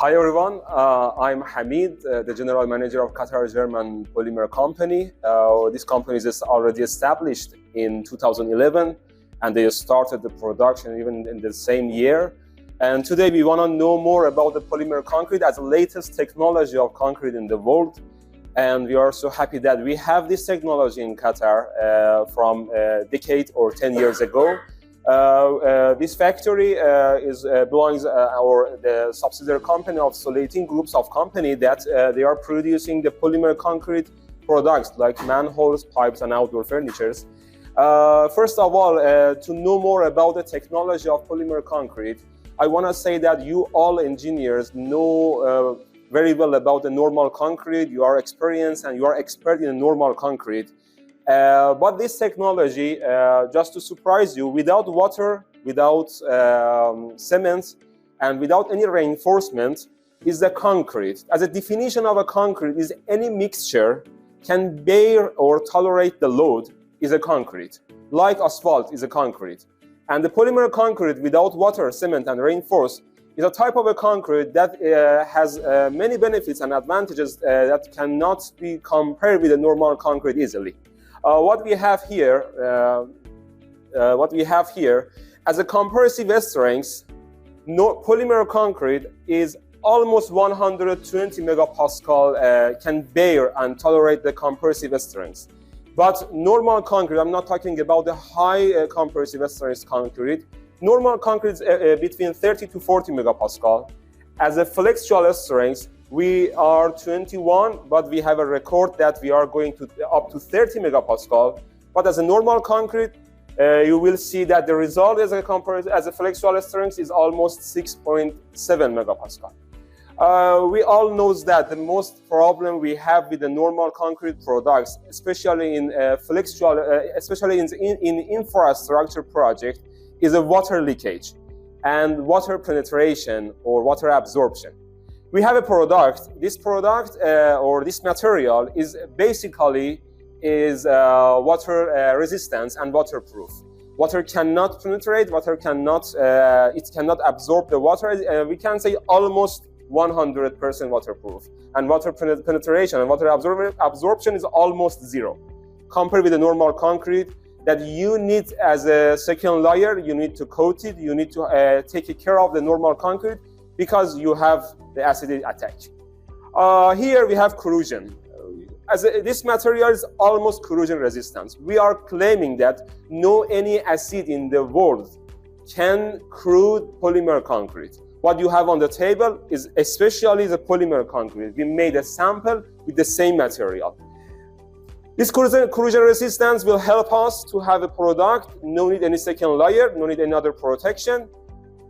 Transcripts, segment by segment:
Hi everyone, I'm Hamid, the General Manager of Qatar German Polymer Company. This company is already established in 2011 and they started the production even in the same year. And today we want to know more about the polymer concrete as the latest technology of concrete in the world. And we are so happy that we have this technology in Qatar from a decade or 10 years ago. This factory belongs the subsidiary company of Solating groups of company that they are producing the polymer concrete products like manholes, pipes, and outdoor furnitures. First of all, to know more about the technology of polymer concrete, I want to say that you all engineers know very well about the normal concrete. You are experienced and you are expert in normal concrete. But this technology, just to surprise you, without water, without cement, and without any reinforcement, is the concrete. As a definition of a concrete is any mixture can bear or tolerate the load is a concrete, like asphalt is a concrete. And the polymer concrete without water, cement, and reinforced is a type of a concrete that has many benefits and advantages that cannot be compared with a normal concrete easily. What we have here as a compressive strength, polymer concrete is almost 120 megapascal can bear and tolerate the compressive strength. But normal concrete, I'm not talking about the high compressive strength concrete. Normal concrete is between 30 to 40 megapascal. As a flexural strength, we are 21, but we have a record that we are going to up to 30 megapascal. But as a normal concrete, you will see that the result as a flexural strength is almost 6.7 megapascal. We all know that the most problem we have with the normal concrete products, especially in especially in infrastructure project, is a water leakage and water penetration or water absorption. We have a product. This product or this material is basically water resistance and waterproof. Water cannot penetrate. Water cannot. It cannot absorb the water. We can say almost 100% waterproof. And water penetration and water absorption is almost zero, compared with the normal concrete that you need as a second layer. You need to coat it. You need to take care of the normal concrete because you have the acid attack. Here we have corrosion. This material is almost corrosion resistant. We are claiming that no any acid in the world can corrode polymer concrete. What you have on the table is especially the polymer concrete. We made a sample with the same material. This corrosion resistance will help us to have a product, no need any second layer, no need any other protection,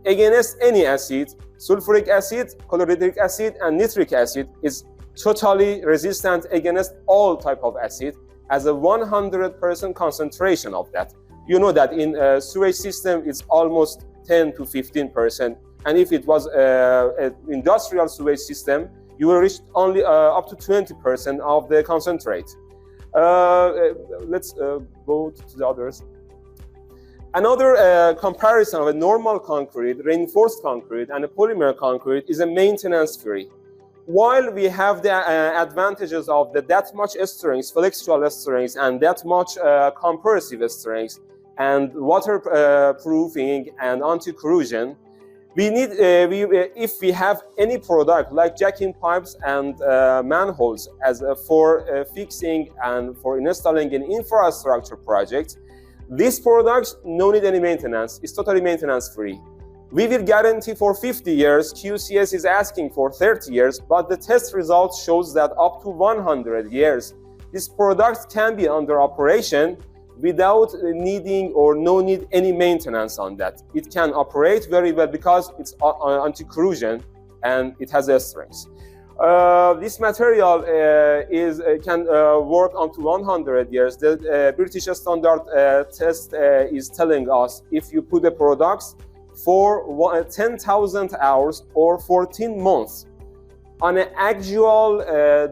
against any acid. Sulfuric acid, chlorhydric acid, and nitric acid is totally resistant against all type of acid as a 100% concentration of that. You know that in a sewage system it's almost 10 to 15%, and if it was an industrial sewage system, you will reach only up to 20% of the concentrate. Let's go to the others. Another comparison of a normal concrete, reinforced concrete, and a polymer concrete is a maintenance-free. While we have the advantages of that much strength, flexural strength, and that much compressive strength, and waterproofing and anti-corrosion, we need, if we have any product like jacking pipes and manholes for fixing and for installing an infrastructure project, these products no need any maintenance. It's totally maintenance free. We will guarantee for 50 years. QCS is asking for 30 years, but the test results shows that up to 100 years, this product can be under operation without needing or no need any maintenance on that. It can operate very well because it's anti-corrosion and it has a strength. This material can work up to 100 years. The British standard test is telling us if you put the products for 10,000 hours or 14 months on an actual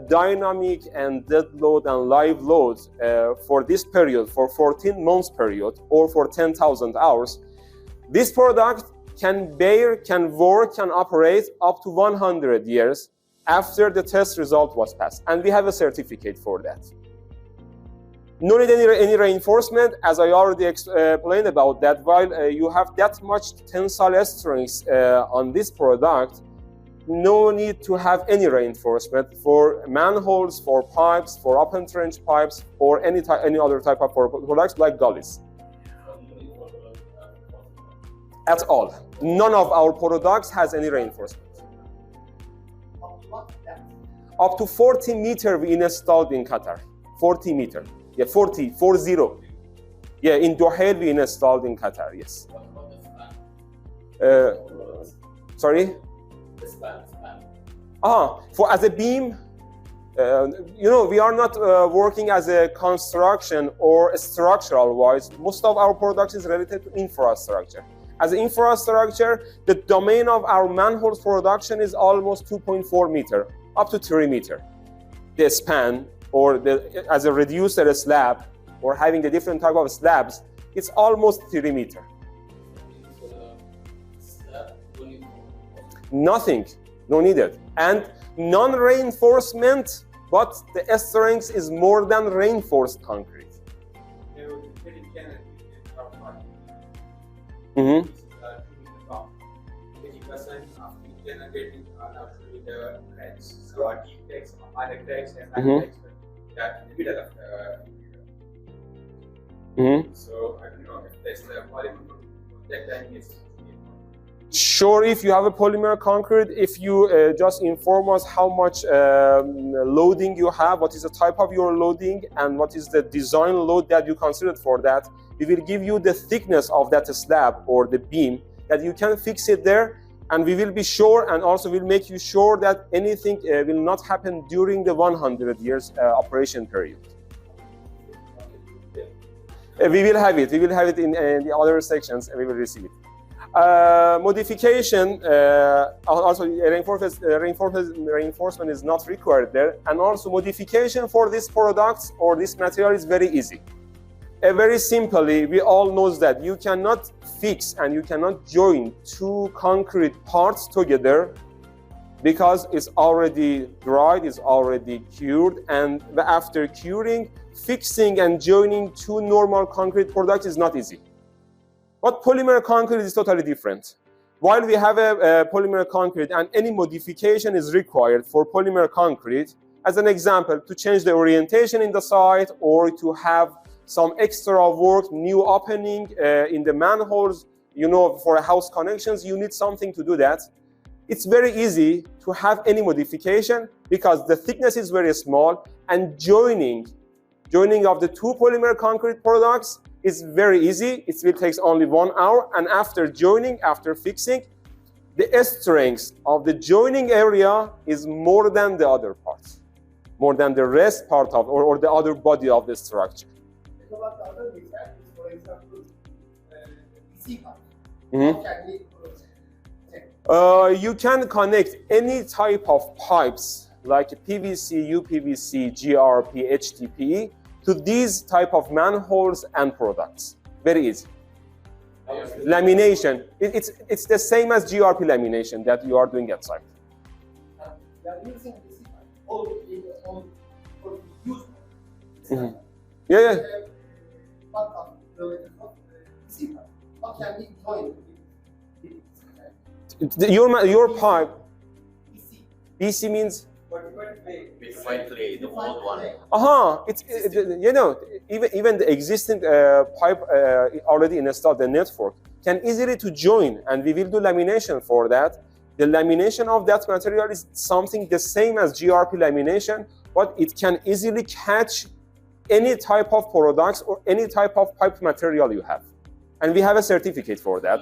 dynamic and dead load and live load for this period, for 14 months period or for 10,000 hours, this product can bear, can work, can operate up to 100 years after the test result was passed. And we have a certificate for that. No need any reinforcement, as I already explained about that. While you have that much tensile strength on this product, no need to have any reinforcement for manholes, for pipes, for open trench pipes, or any other type of products like gullies. At all. None of our products has any reinforcement. Up to 40 meters we installed in Qatar. 40 meters. Yeah, 40. Yeah, in ASHGHAL we installed in Qatar, yes. Sorry? For as a beam, you know, we are not working as a construction or structural wise. Most of our production is related to infrastructure. As infrastructure, the domain of our manholes production is almost 2.4 meters, up to 3 meters. The span, or as a reducer slab, or having the different type of slabs, it's almost 3 meters. Nothing, no needed. And non-reinforcement, but the strength is more than reinforced concrete. Mm-hmm. So I don't know if there's the polymer that is. Sure, if you have a polymer concrete, if you just inform us how much loading you have, what is the type of your loading, and what is the design load that you considered for that, we will give you the thickness of that slab or the beam that you can fix it there, and we will be sure, and also will make you sure that anything will not happen during the 100 years operation period. We will have it in the other sections, and we will receive it. Modification, also reinforcement is not required there, and also modification for this product or this material is very easy. Very simply, we all know that you cannot fix and you cannot join two concrete parts together because it's already dried, it's already cured, and after curing, fixing and joining two normal concrete products is not easy. But polymer concrete is totally different. While we have a polymer concrete and any modification is required for polymer concrete, as an example, to change the orientation in the site or to have some extra work, new opening in the manholes, you know, for house connections, you need something to do that. It's very easy to have any modification because the thickness is very small, and joining of the two polymer concrete products is very easy. It will take only 1 hour, and after joining, after fixing, the strength of the joining area is more than the other parts, more than the rest part of or the other body of the structure. About the other examples, for example, PC pipe. You can connect any type of pipes like PVC, UPVC, GRP, HDPE to these type of manholes and products. Very easy. Lamination, it's the same as GRP lamination that you are doing outside. They are using PC pipe for use. Yeah. What can we join? Your pipe. BC means. The old one. You know, even the existing pipe already installed the network can easily to join, and we will do lamination for that. The lamination of that material is something the same as GRP lamination, but it can easily catch any type of products or any type of pipe material you have. And we have a certificate for that.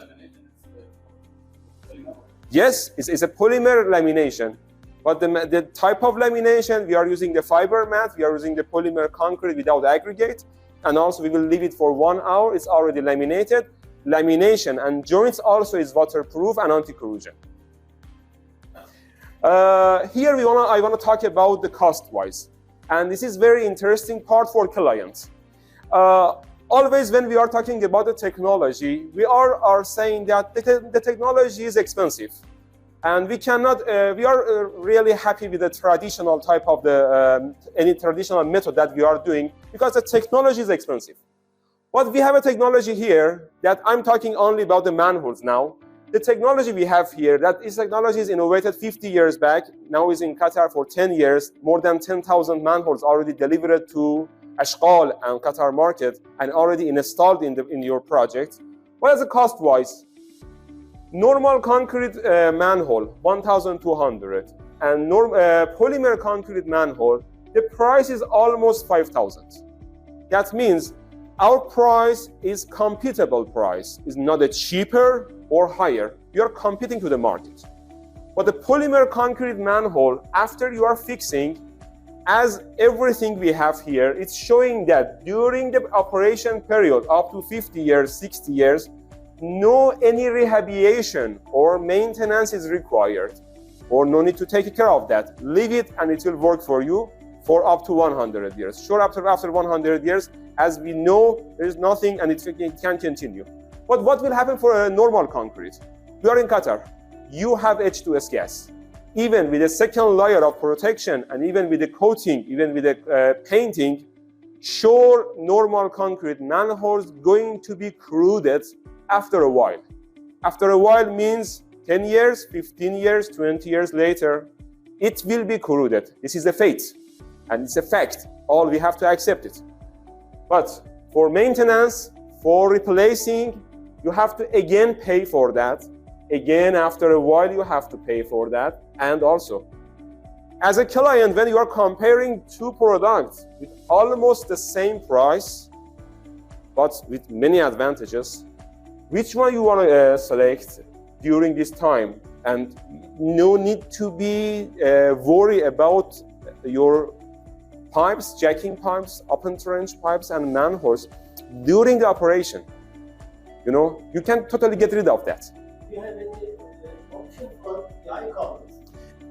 Yes, it's a polymer lamination. But the type of lamination, we are using the fiber mat, we are using the polymer concrete without aggregate, and also we will leave it for 1 hour, it's already laminated. Lamination and joints also is waterproof and anti-corrosion. Here I want to talk about the cost-wise. And this is very interesting part for clients. Always when we are talking about the technology, we are saying that the technology is expensive. And we cannot, we are really happy with the traditional type of any traditional method that we are doing because the technology is expensive. But we have a technology here that I'm talking only about the manholes now. The technology we have here, that this technology is innovated 50 years back, now is in Qatar for 10 years, more than 10,000 manholes already delivered to ASHGHAL and Qatar market and already installed in your project. What is the cost-wise? Normal concrete manhole, 1,200, and polymer concrete manhole, the price is almost 5,000. That means our price is compatible price, is not a cheaper or higher. You are competing to the market. But the polymer concrete manhole, after you are fixing, as everything we have here, it's showing that during the operation period, up to 50 years, 60 years, no any rehabilitation or maintenance is required, or no need to take care of that. Leave it and it will work for you for up to 100 years. Sure, after 100 years, as we know, there is nothing and it can continue. But what will happen for a normal concrete? We are in Qatar. You have H2S gas. Even with a second layer of protection and even with the coating, even with the painting, sure, normal concrete manholes going to be corroded after a while. After a while means 10 years, 15 years, 20 years later, it will be corroded. This is a fate and it's a fact. All we have to accept it. But for maintenance, for replacing, you have to again pay for that. Again, after a while, you have to pay for that. And also, as a client, when you are comparing two products with almost the same price, but with many advantages, which one you want to select during this time? And no need to be worried about your pipes, jacking pipes, open trench pipes, and manholes during the operation. You know, you can totally get rid of that. Do you have any option for DI covers?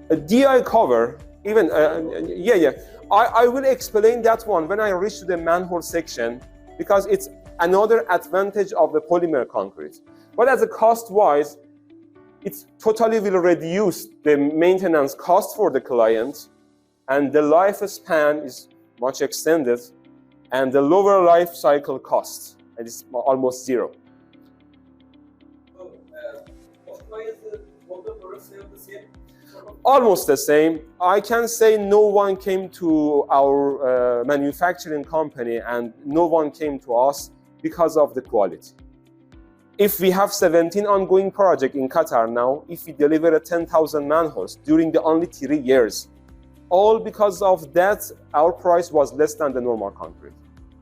A DI cover, even, I will explain that one when I reach to the manhole section because it's another advantage of the polymer concrete. But as a cost-wise, it totally will reduce the maintenance cost for the client and the lifespan is much extended and the lower life cycle cost, and it's almost zero. So, cost-wise, both the products have the same? Almost the same. I can say no one came to our manufacturing company and no one came to us because of the quality. If we have 17 ongoing projects in Qatar now, if we deliver 10,000 manholes during the only 3 years, all because of that, our price was less than the normal concrete.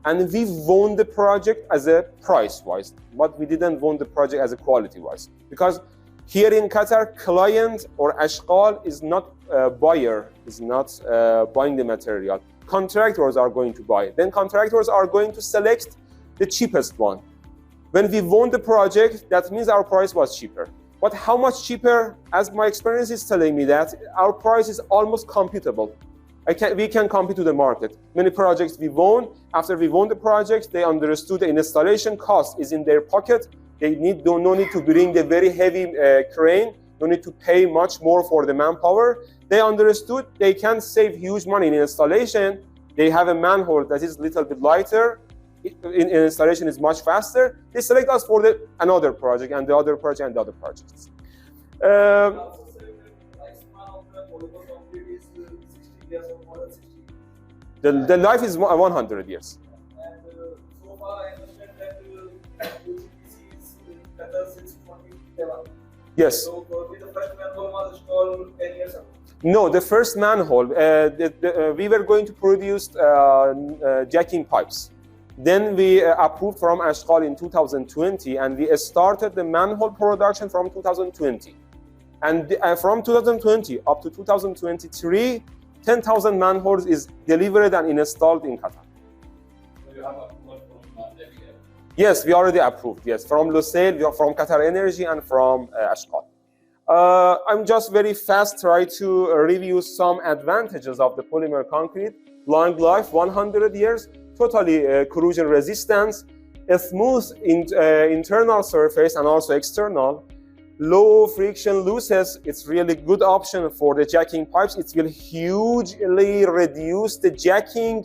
And we won the project as a price-wise, but we didn't won the project as a quality-wise. Because here in Qatar, client or ASHGHAL is not a buyer, is not buying the material. Contractors are going to buy. Then contractors are going to select the cheapest one. When we won the project, that means our price was cheaper. But how much cheaper? As my experience is telling me that our price is almost computable. We can compete to the market. Many projects we won, after we won the project, they understood the installation cost is in their pocket. They no need to bring the very heavy crane, no need to pay much more for the manpower. They understood they can save huge money in installation. They have a manhole that is a little bit lighter. In installation is much faster. They select us for another project and the other project and the other projects. Also, sir, the lifespan of the polymer concrete is 60 years or more than 60 years. The life is 100 years. And so far, I understand that QGPC is in Qatar since 2011. Yes. So, probably the first manhole was installed 10 years ago. No, the first manhole, we were going to produce jacking pipes. Then we approved from ASHGHAL in 2020 and we started the manhole production from 2020. And from 2020 up to 2023, 10,000 manholes is delivered and installed in Qatar. So you have approval from FDA? Yes, we already approved, yes, from Lusail, from Qatar Energy and from ASHGHAL. I'm just very fast try to review some advantages of the polymer concrete. Long life, 100 years. Totally corrosion resistance. a smooth internal surface and also external, low friction looses. It's really good option for the jacking pipes. It will hugely reduce the jacking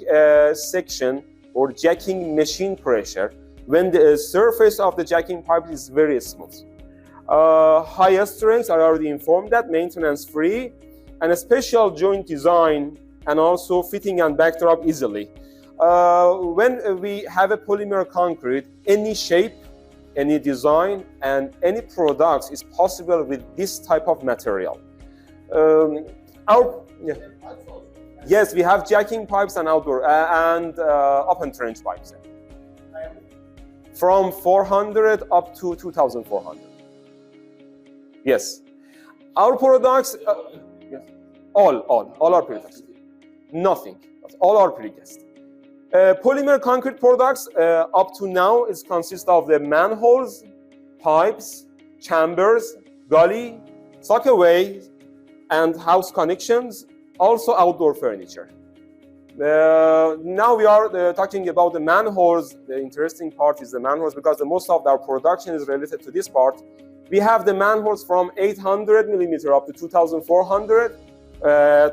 section or jacking machine pressure when the surface of the jacking pipe is very smooth. High strength, I already informed that, maintenance free, and a special joint design, and also fitting and backdrop easily. When we have a polymer concrete, any shape, any design, and any products is possible with this type of material. Yes, we have jacking pipes and outdoor and open trench pipes. From 400 up to 2,400. Yes. Our products, yes. all are pre-cast. Nothing. All are pre-cast. Polymer concrete products up to now is consist of the manholes, pipes, chambers, gully, sockaway, and house connections, also outdoor furniture. Now we are talking about the manholes. The interesting part is the manholes because the most of our production is related to this part. We have the manholes from 800 millimeter up to 2,400,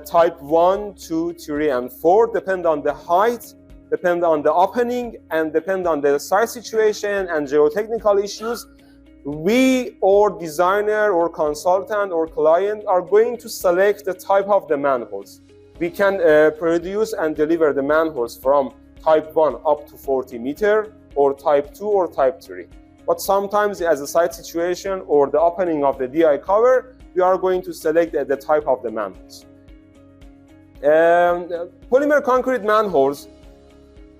type 1, 2, 3, and 4, depend on the height, depend on the opening, and depend on the site situation and geotechnical issues. We or designer or consultant or client are going to select the type of the manholes. We can produce and deliver the manholes from type 1 up to 40 meter or type 2 or type 3. But sometimes as a site situation or the opening of the DI cover, we are going to select the type of the manholes. Polymer concrete manholes,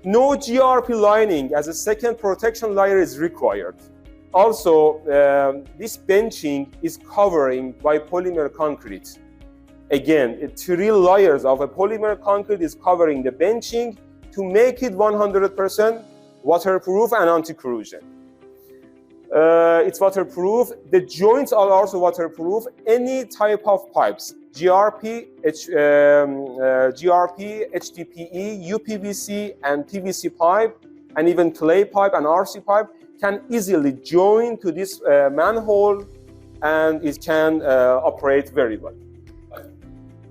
no GRP lining as a second protection layer is required. Also, this benching is covering by polymer concrete. Again, 3 layers of a polymer concrete is covering the benching to make it 100% waterproof and anti-corrosion. It's waterproof. The joints are also waterproof. Any type of pipes, GRP, HDPE, UPVC, and PVC pipe, and even clay pipe and RC pipe can easily join to this manhole, and it can operate very well.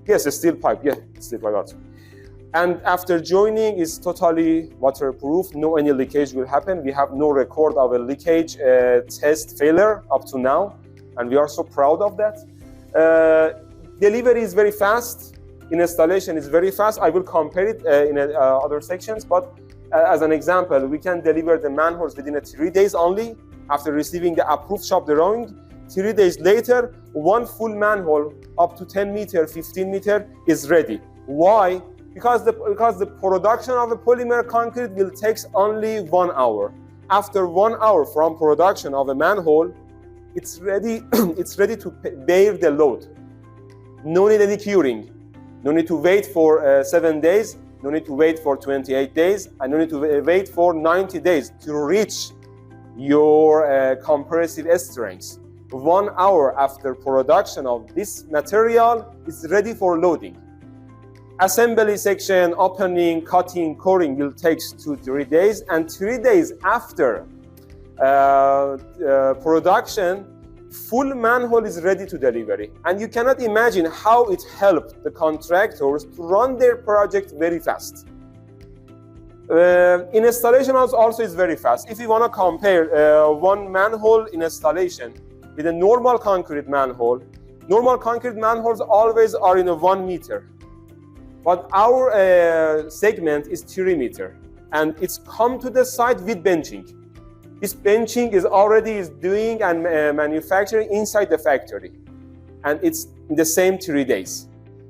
Yes, a steel pipe. Yeah, steel pipe also. And after joining, is totally waterproof. No any leakage will happen. We have no record of a leakage test failure up to now, and we are so proud of that. Delivery is very fast. Installation is very fast. I will compare it in other sections, but as an example, we can deliver the manholes within 3 days only after receiving the approved shop drawing. 3 days later, one full manhole up to 10 meter, 15 meter is ready. Why? Because the production of a polymer concrete will take only 1 hour. After 1 hour from production of a manhole, it's ready. It's ready to bear the load. No need any curing. No need to wait for 7 days. No need to wait for 28 days. And no need to wait for 90 days to reach your compressive strength. 1 hour after production of this material is ready for loading. Assembly section, opening, cutting, coring will take 2-3 days, and 3 days after production, full manhole is ready to delivery. And you cannot imagine how it helped the contractors to run their project very fast. Installation also is very fast. If you want to compare one manhole in installation with a normal concrete manhole, normal concrete manholes always are in 1 meter. But our segment is 3 meter, and it's come to the site with benching. This benching is already doing and manufacturing inside the factory, and it's in the same 3 days.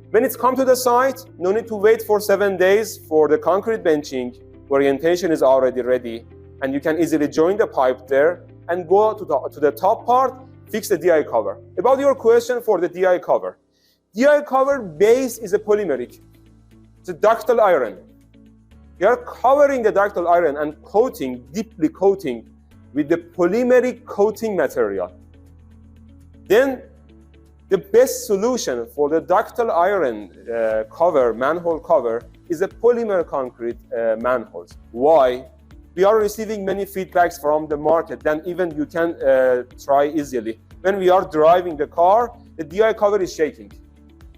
When it's come to the site, no need to wait for 7 days for the concrete benching. Orientation is already ready, and you can easily join the pipe there and go to the top part, fix the DI cover. About your question for the DI cover. DI cover base is a polymeric. It's a ductile iron. You are covering the ductile iron and coating, deeply coating with the polymeric coating material. Then the best solution for the ductile iron cover, manhole cover, is a polymer concrete manholes. Why? we are receiving many feedbacks from the market than even you can try easily. When we are driving the car, the DI cover is shaking.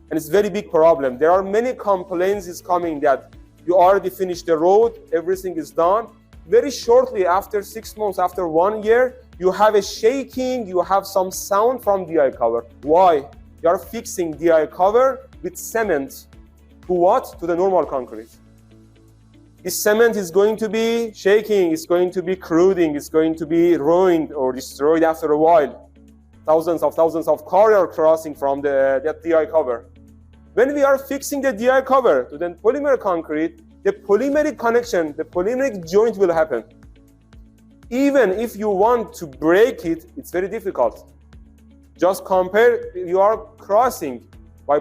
And it's a very big problem. There are many complaints is coming that you already finished the road, everything is done. Very shortly after 6 months, after 1 year, you have a shaking, you have some sound from DI cover. Why? You are fixing DI cover with cement to what? To the normal concrete. This cement is going to be shaking, it's going to be corroding, it's going to be ruined or destroyed after a while. Thousands of cars are crossing from that DI cover. When we are fixing the DI cover to the polymer concrete, the polymeric connection, the polymeric joint will happen. Even if you want to break it, it's very difficult. Just compare, you are crossing by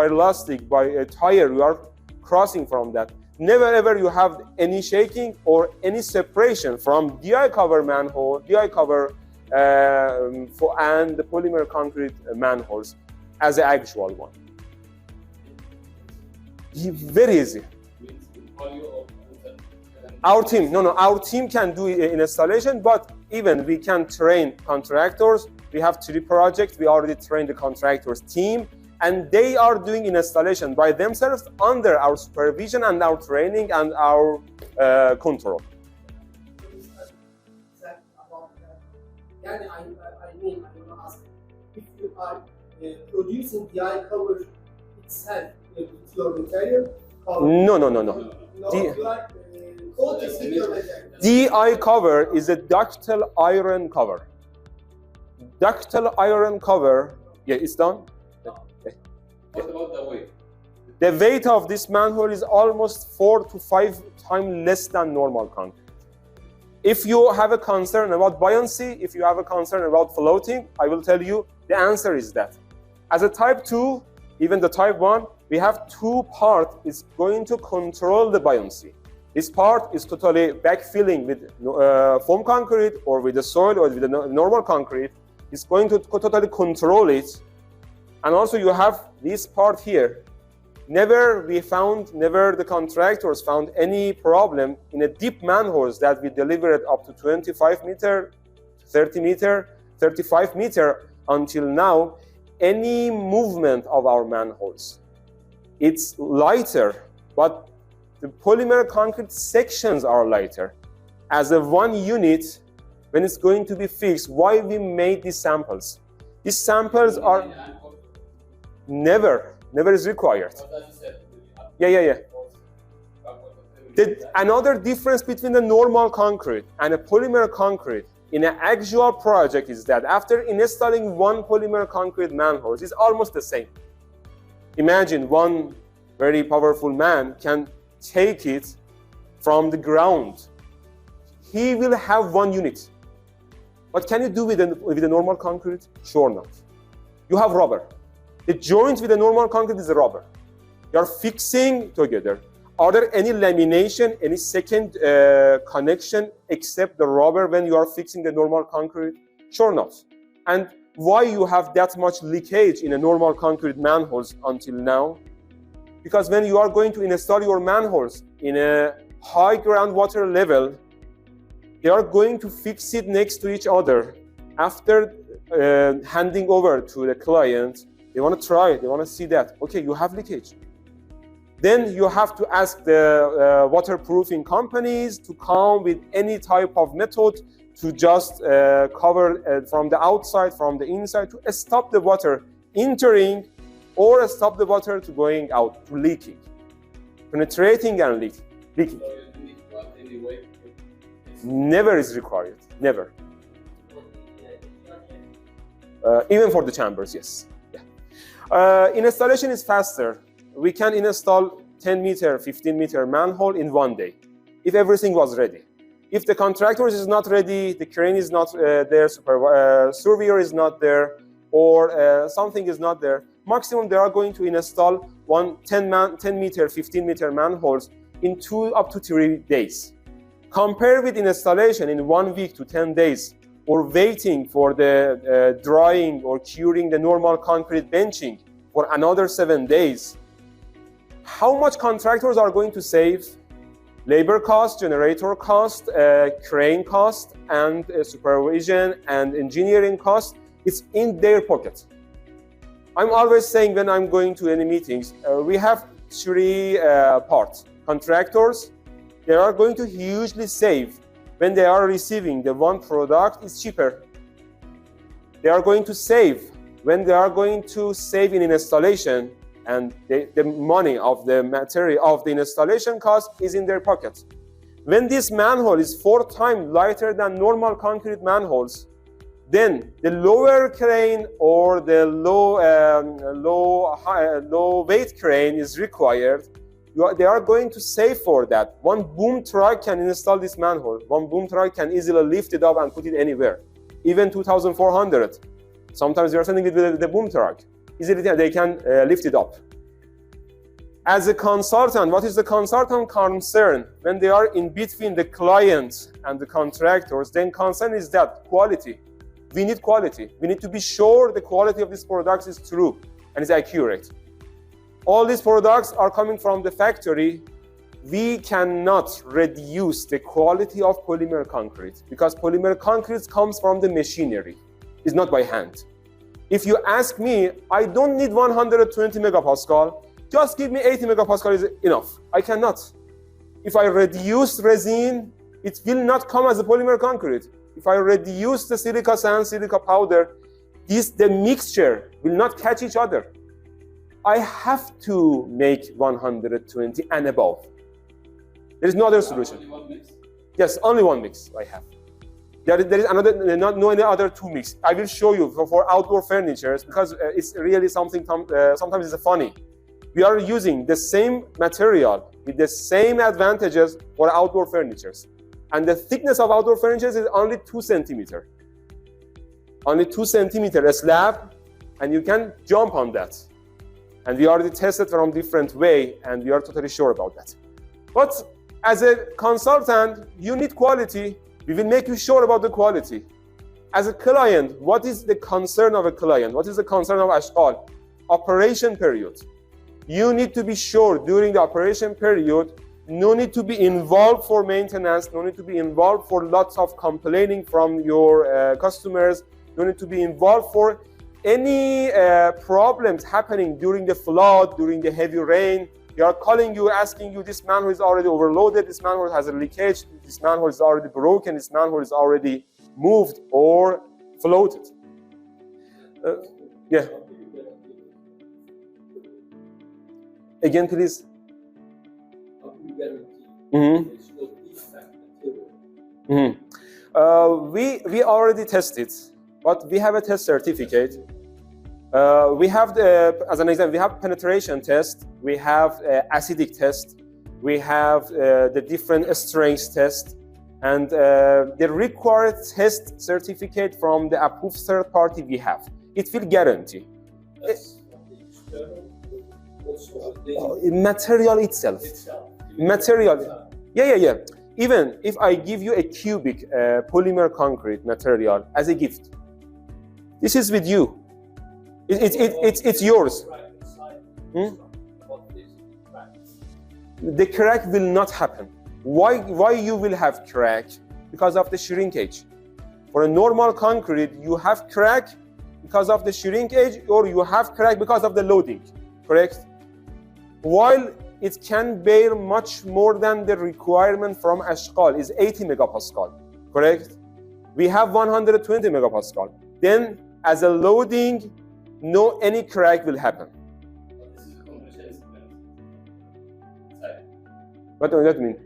elastic, by a tire, you are crossing from that. Never ever you have any shaking or any separation from DI cover manhole, DI cover and the polymer concrete manholes as an actual one. Very easy. Our team can do installation, but even we can train contractors. We have 3 projects. We already trained the contractors team, and they are doing installation by themselves under our supervision and our training and our control. I want to ask, if you are producing DI cover itself with your material? No. DI cover is a ductile iron cover. Ductile iron cover, yeah, it's done. Okay. What about the weight? The weight of this manhole is almost 4 to 5 times less than normal concrete. If you have a concern about buoyancy, if you have a concern about floating, I will tell you the answer is that. As a type 2, even the type 1, we have 2 parts is going to control the buoyancy. This part is totally backfilling with foam concrete or with the soil or with the normal concrete. It's going to totally control it. And also you have this part here. Never the contractors found any problem in a deep manholes that we delivered up to 25 meter, 30 meter, 35 meter until now, any movement of our manholes. It's lighter, but the polymer concrete sections are lighter. As a one unit, when it's going to be fixed, why we made these samples? These samples are never is required. Yeah. Another difference between the normal concrete and a polymer concrete in an actual project is that after installing one polymer concrete manhole, it's almost the same. Imagine one very powerful man can take it from the ground. He will have one unit. What can you do with the normal concrete? Sure not. You have rubber. The joint with the normal concrete is a rubber. You are fixing together. Are there any lamination, any second connection except the rubber when you are fixing the normal concrete? Sure not. And why you have that much leakage in a normal concrete manholes until now? Because when you are going to install your manholes in a high groundwater level, they are going to fix it next to each other. After handing over to the client, they want to try it, they want to see that, okay, you have leakage. Then you have to ask the waterproofing companies to come with any type of method to just cover from the outside, from the inside, to stop the water entering or stop the water to going out, to leaking, penetrating and leaking. Never is required, never. Even for the chambers, yes. Installation is faster. We can install 10 meter, 15 meter manhole in 1 day, if everything was ready. If the contractor is not ready, the crane is not there, surveyor is not there, or something is not there, maximum they are going to install 10 meter, 15 meter manholes in 2 up to 3 days. Compare with installation in 1 week to 10 days, or waiting for the drying or curing the normal concrete benching for another 7 days. How much contractors are going to save? Labor cost, generator cost, crane cost, and supervision and engineering cost, it's in their pocket. I'm always saying when I'm going to any meetings, we have three parts. Contractors, they are going to hugely save when they are receiving the one product is cheaper. They are going to save when they are going to save in installation, and the money of the material of the installation cost is in their pocket. When this manhole is 4 times lighter than normal concrete manholes, then the lower crane or the low weight crane is required. They are going to save for that. One boom truck can install this manhole. One boom truck can easily lift it up and put it anywhere, even 2,400. Sometimes they are sending it with the boom truck. Easily they can lift it up. As a consultant, what is the consultant concern? When they are in between the client and the contractors, then concern is that quality. We need quality. We need to be sure the quality of these products is true and is accurate. All these products are coming from the factory. We cannot reduce the quality of polymer concrete because polymer concrete comes from the machinery. It's not by hand. If you ask me, I don't need 120 megapascal, just give me 80 megapascal is enough. I cannot. If I reduce resin, it will not come as a polymer concrete. If I reduce the silica sand, silica powder, the mixture will not catch each other. I have to make 120 and above. There is no other solution. Only one mix? Yes, only one mix I have. There is another, no any other 2 mix. I will show you for outdoor furnitures because it's really something, sometimes it's funny. We are using the same material with the same advantages for outdoor furnitures. And the thickness of outdoor furnitures is only 2 centimeters. Only 2 centimeters slab, and you can jump on that. And we already tested from different way, and we are totally sure about that. But as a consultant, you need quality. We will make you sure about the quality. As a client, what is the concern of a client? What is the concern of ASHGHAL? Operation period. You need to be sure during the operation period, no need to be involved for maintenance, no need to be involved for lots of complaining from your customers, no need to be involved for any problems happening during the flood, during the heavy rain. They are calling you, asking you, this manhole is already overloaded, this manhole has a leakage, this manhole is already broken, this manhole is already moved or floated. Yeah. Again, please. We already tested, but we have a test certificate. We have, as an example, we have penetration test, we have acidic test, we have the different strengths test, and the required test certificate from the approved third party we have. It will guarantee. Material itself. Material. Yeah. Even if I give you a cubic polymer concrete material as a gift, this is with you. It's yours. The crack will not happen. Why you will have crack? Because of the shrinkage. For a normal concrete, you have crack because of the shrinkage, or you have crack because of the loading, correct? While it can bear much more than the requirement from ASHGHAL is 80 megapascal, correct? We have 120 megapascal. Then, as a loading, no any crack will happen. This is a compression cement. What does that mean?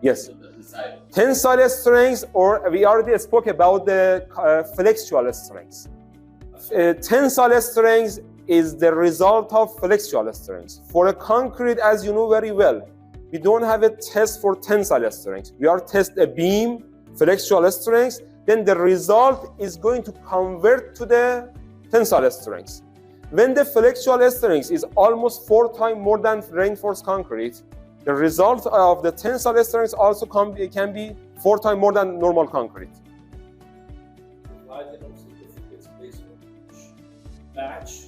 Yes. Inside. Tensile strength, or we already spoke about the flexural strength. Tensile strength is the result of flexural strength. For a concrete, as you know very well, we don't have a test for tensile strength. We are test a beam, flexural strength, then the result is going to convert to the tensile strength. When the flexural strength is almost 4 times more than reinforced concrete, the result of the tensile strength also can be 4 times more than normal concrete. Batch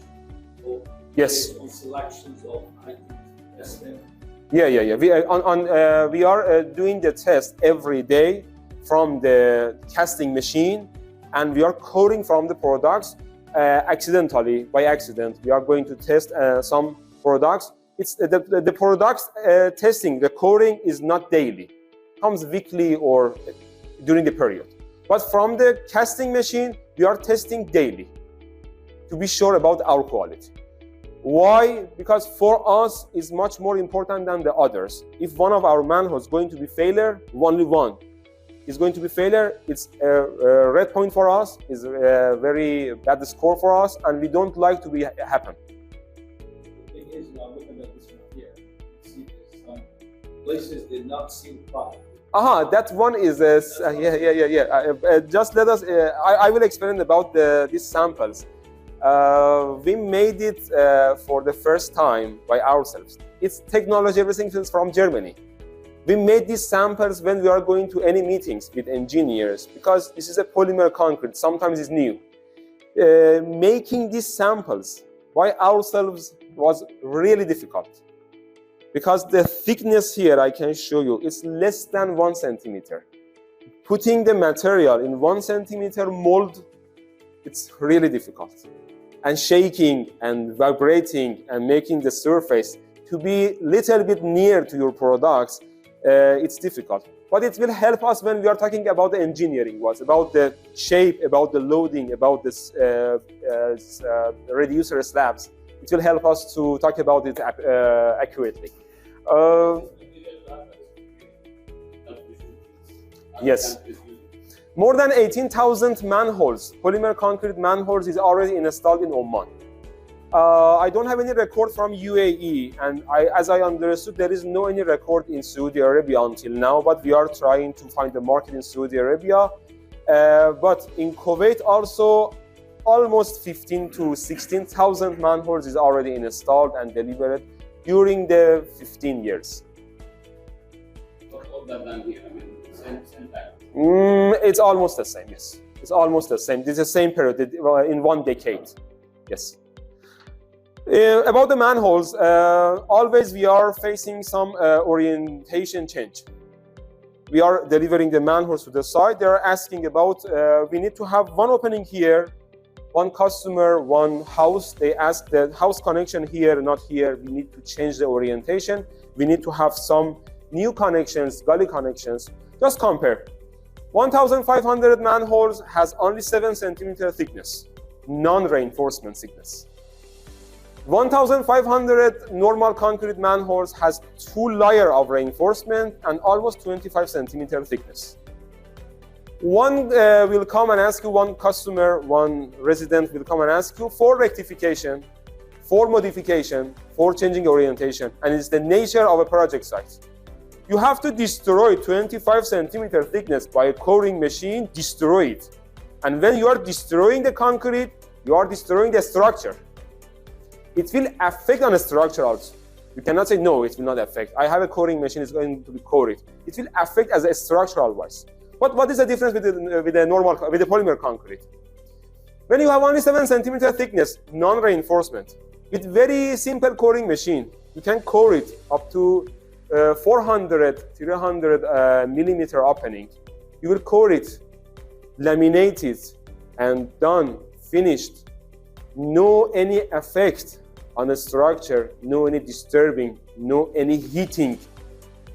or yes. based on selections of items tested. Yeah. We are doing the test every day from the casting machine, and we are coating from the products accidentally, by accident. We are going to test some products. It's the products testing, the coating is not daily. It comes weekly or during the period. But from the casting machine, we are testing daily to be sure about our quality. Why? Because for us, it's much more important than the others. If one of our manholes is going to be failure, only one is going to be failure, it's a red point for us, it's a very bad score for us, and we don't like to be happen. The thing is, now looking at this one here, you see this, places did not seal properly. That one is just let us. I will explain about these samples. We made it for the first time by ourselves. It's technology, everything is from Germany. We made these samples when we are going to any meetings with engineers, because this is a polymer concrete, sometimes it's new. Making these samples by ourselves was really difficult, because the thickness here, I can show you, is less than 1 centimeter. Putting the material in 1 centimeter mold, it's really difficult. And shaking and vibrating and making the surface to be little bit near to your products, it's difficult. But it will help us when we are talking about the engineering, about the shape, about the loading, about this reducer slabs. It will help us to talk about it accurately. Yes. More than 18,000 manholes, polymer concrete manholes, is already installed in Oman. I don't have any record from UAE, and as I understood, there is no any record in Saudi Arabia until now, but we are trying to find the market in Saudi Arabia. But in Kuwait also, almost 15 to 16,000 manholes is already installed and delivered during the 15 years. What older than here? I mean, same time. It's almost the same, yes. It's almost the same. It's the same period, in 1 decade, yes. About the manholes, always we are facing some orientation change. We are delivering the manholes to the site. They are asking about, we need to have one opening here, one customer, one house. They ask the house connection here, not here. We need to change the orientation. We need to have some new connections, gully connections. Just compare. 1,500 manholes has only 7 centimeter thickness, non-reinforcement thickness. 1,500 normal concrete manholes has 2 layers of reinforcement and almost 25 centimeter thickness. One will come and ask you, one customer, one resident will come and ask you for rectification, for modification, for changing orientation, and it's the nature of a project site. You have to destroy 25 centimeter thickness by a coring machine, destroy it. And when you are destroying the concrete, you are destroying the structure. It will affect on the structure also. You cannot say, no, it will not affect. I have a coring machine, it's going to be cored. It will affect as a structural wise. But what is the difference with the polymer concrete? When you have only 7 centimeter thickness, non-reinforcement, with very simple coring machine, you can core it up to 400, 300 millimeter opening. You will core it, laminate it, and done, finished. No any effect on the structure, no any disturbing, no any heating,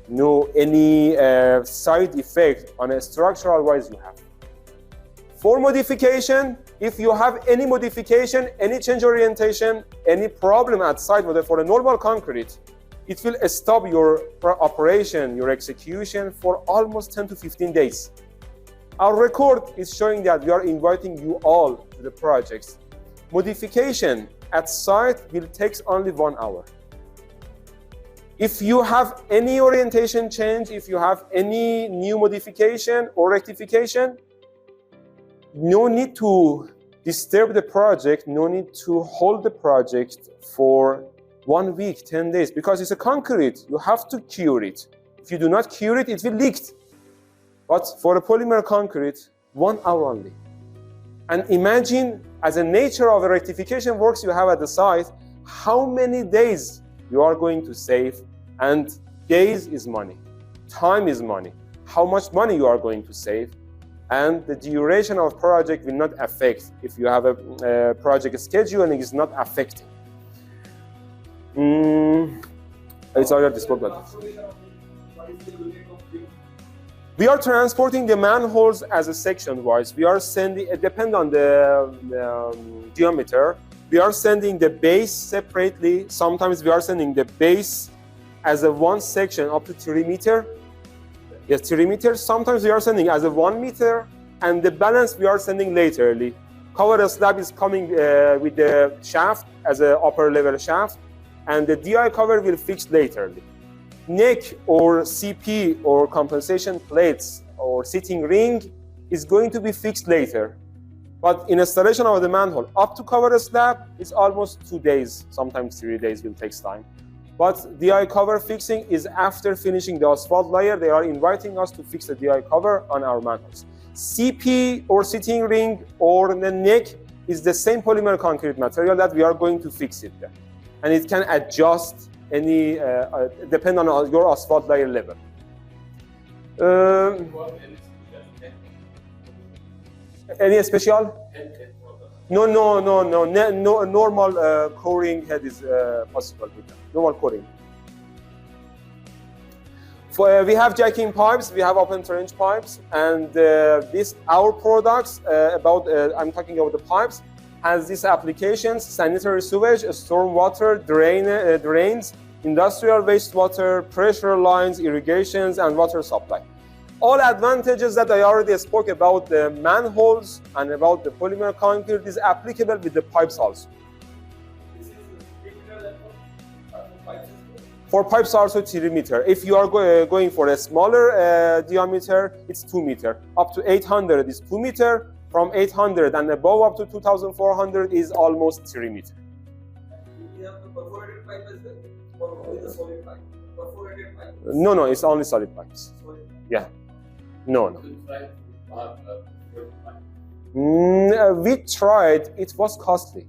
no any side effect on a structural wise you have. For modification, if you have any modification, any change orientation, any problem at site for a normal concrete, it will stop your operation, your execution for almost 10 to 15 days. Our record is showing that we are inviting you all to the projects. Modification at site will take only 1 hour. If you have any orientation change, if you have any new modification or rectification, no need to disturb the project, no need to hold the project for 1 week, 10 days, because it's a concrete. You have to cure it. If you do not cure it, it will leak. But for a polymer concrete, 1 hour only. And imagine, as a nature of the rectification works you have at the site, how many days you are going to save and Days is money, time is money, how much money you are going to save, and the duration of project will not affect. If you have a project scheduling, is not affecting. It's already spoken about. We are transporting the manholes as a section-wise. We are sending, it depends on the diameter. We are sending the base separately. Sometimes we are sending the base as a one section up to 3 meters. Yes, 3 meters. Sometimes we are sending as a 1 meter, and the balance we are sending laterally. Cover slab is coming with the shaft as an upper level shaft, and the DI cover will fix laterally. Neck or CP or compensation plates or sitting ring is going to be fixed later. But in installation of the manhole up to cover slab is almost 2 days, sometimes 3 days will take time. But DI cover fixing is after finishing the asphalt layer. They are inviting us to fix the DI cover on our manholes. CP or sitting ring or the neck is the same polymer concrete material that we are going to fix it there. And it can adjust any, depend on your asphalt layer level. Any special? No, normal coring head is possible with that. Normal coring. We have jacking pipes, we have open trench pipes, and our products, I'm talking about the pipes, has these applications: sanitary sewage, storm water, drains, industrial wastewater, pressure lines, irrigations, and water supply. All advantages that I already spoke about the manholes and about the polymer concrete is applicable with the pipes also. For pipes also 3 meter. If you are going for a smaller diameter, it's 2 meter. Up to 800 is 2 meter. From 800 and above up to 2,400 is almost 3 meter. We have the perforated pipe as well, or only the solid pipe? Perforated pipe? No, it's only solid pipes. Solid pipe. Yeah. No. We tried. It was costly.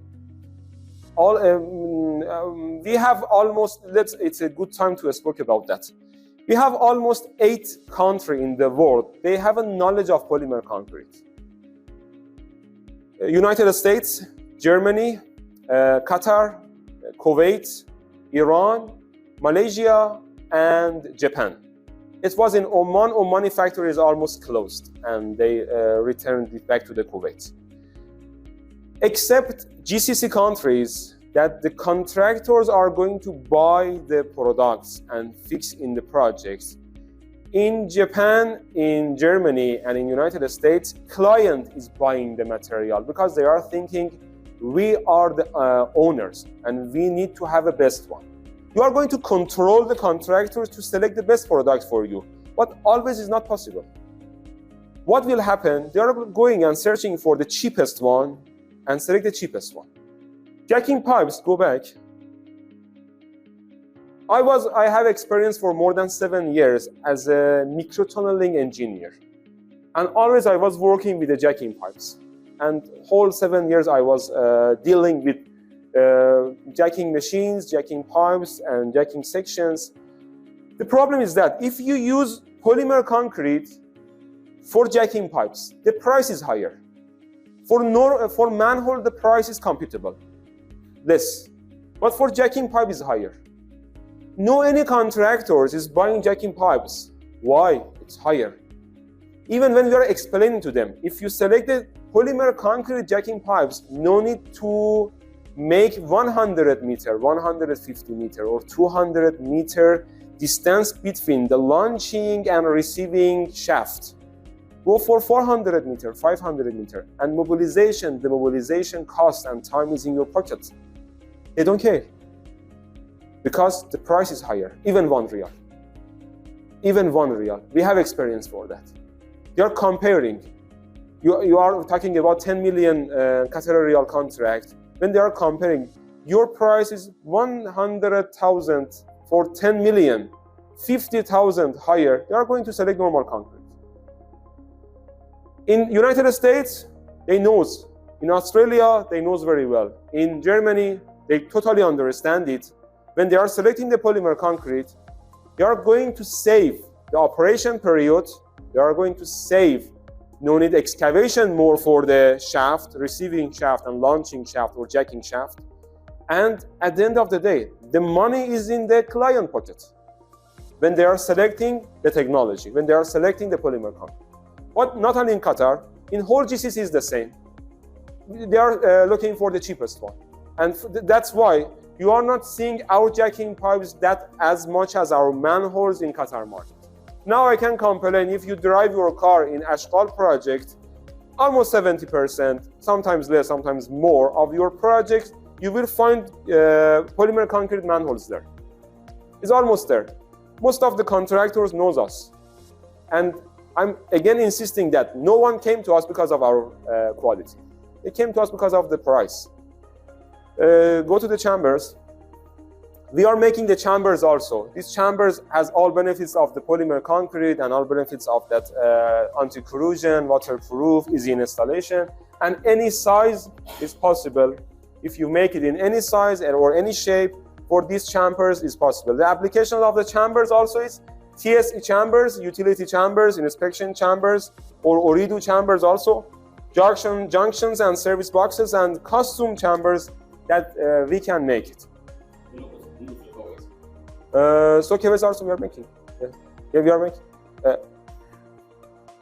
We have almost. It's a good time to speak about that. We have almost 8 countries in the world. They have a knowledge of polymer concrete. United States, Germany, Qatar, Kuwait, Iran, Malaysia, and Japan. It was in Oman. Omani factory is almost closed, and they returned it back to the Kuwait. Except GCC countries, that the contractors are going to buy the products and fix in the projects. In Japan, in Germany, and in United States, client is buying the material because they are thinking, we are the owners and we need to have a best one. You are going to control the contractors to select the best product for you, but always is not possible. What will happen? They are going and searching for the cheapest one and select the cheapest one. Jacking pipes, go back. I have experience for more than 7 years as a microtunneling engineer. And always I was working with the jacking pipes. And whole 7 years I was dealing with jacking machines, jacking pipes, and jacking sections. The problem is that if you use polymer concrete for jacking pipes, the price is higher. For manhole, the price is computable, less. But for jacking pipe is higher. No any contractors is buying jacking pipes. Why? It's higher. Even when we are explaining to them, if you selected polymer concrete jacking pipes, no need to make 100 meter, 150 meter, or 200 meter distance between the launching and receiving shaft. Go for 400 meter, 500 meter, and the mobilization cost and time is in your pocket. They don't care. Because the price is higher, even 1 real. Even 1 real. We have experience for that. You are comparing. You are talking about 10 million Qatari Riyal contract. When they are comparing, your price is 100,000 for 10 million, 50,000 higher. They are going to select normal concrete. In United States, they knows. In Australia, they knows very well. In Germany, they totally understand it. When they are selecting the polymer concrete, They are going to save the operation period. They are going to save no need excavation more for the shaft, receiving shaft and launching shaft or jacking shaft. And at the end of the day, the money is in the client pocket when they are selecting the technology, when they are selecting the polymer concrete. But not only in Qatar, in whole GCC is the same. They are looking for the cheapest one. And that's why you are not seeing our jacking pipes that as much as our manholes in Qatar market. Now I can complain, if you drive your car in ASHGHAL project, almost 70%, sometimes less, sometimes more, of your project, you will find polymer concrete manholes there. It's almost there. Most of the contractors knows us. And I'm again insisting that no one came to us because of our quality. They came to us because of the price. Go to the chambers. We are making the chambers also. These chambers has all benefits of the polymer concrete and all benefits of that anti-corrosion, waterproof, easy installation, and any size is possible. If you make it in any size or any shape, for these chambers is possible. The application of the chambers also is TSE chambers, utility chambers, inspection chambers, or ORIDU chambers also, junctions and service boxes, and custom chambers that we can make it. So cables also we are making. Yeah, we are making.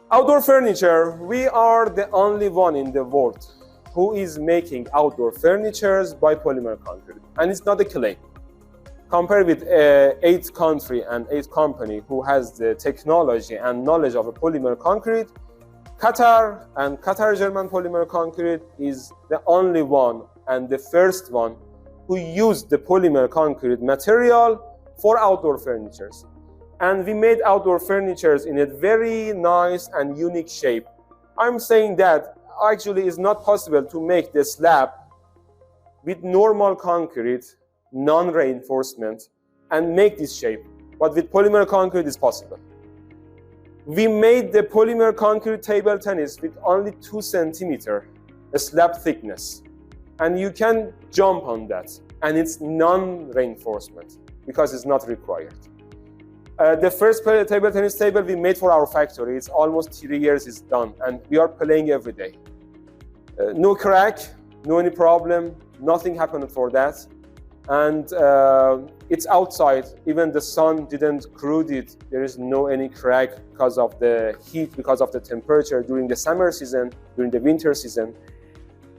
Outdoor furniture, we are the only one in the world who is making outdoor furnitures by polymer concrete. And it's not a claim. Compared with 8 countries and 8 companies who has the technology and knowledge of a polymer concrete, Qatar and Qatar German Polymer Concrete is the only one and the first one who used the polymer concrete material for outdoor furnitures. And we made outdoor furnitures in a very nice and unique shape. I'm saying that actually it's not possible to make the slab with normal concrete, non-reinforcement, and make this shape. But with polymer concrete it's possible. We made the polymer concrete table tennis with only 2 centimeters slab thickness. And you can jump on that. And it's non-reinforcement because it's not required. The first table tennis table we made for our factory, it's almost 3 years it's done, and we are playing every day. No crack, no any problem, nothing happened for that. And it's outside, even the sun didn't corrode it. There is no any crack because of the heat, because of the temperature during the summer season, during the winter season.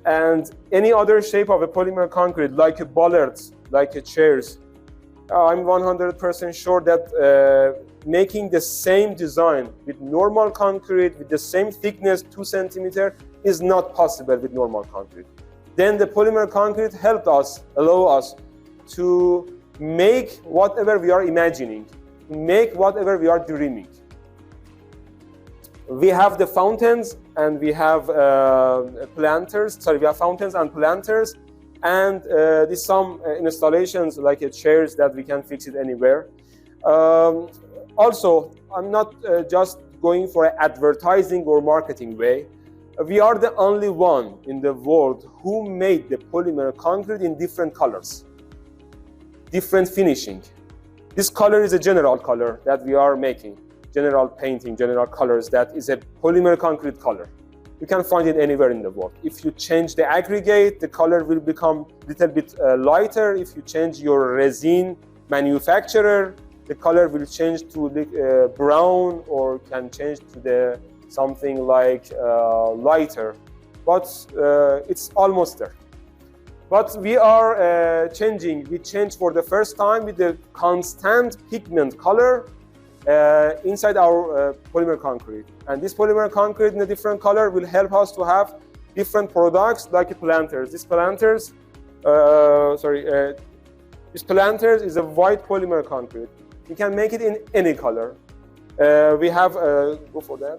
And any other shape of a polymer concrete, like a bollards, like a chairs, I'm 100% sure that making the same design with normal concrete, with the same thickness, 2 centimeters, is not possible with normal concrete. Then the polymer concrete helped us, allow us to make whatever we are imagining, make whatever we are dreaming. We have the fountains and we have planters, we have fountains and planters, and there's some installations like chairs that we can fix it anywhere. Also, I'm not just going for an advertising or marketing way. We are the only one in the world who made the polymer concrete in different colors, different finishing. This color is a general color that we are making, general painting, general colors, that is a polymer concrete color. You can find it anywhere in the world. If you change the aggregate, the color will become a little bit lighter. If you change your resin manufacturer, the color will change to brown, or can change to the something like lighter. But it's almost there. But we are changing. We change for the first time with the constant pigment color inside our polymer concrete. And this polymer concrete in a different color will help us to have different products like planters. These planters, this planters is a white polymer concrete. You can make it in any color. We have, go for that.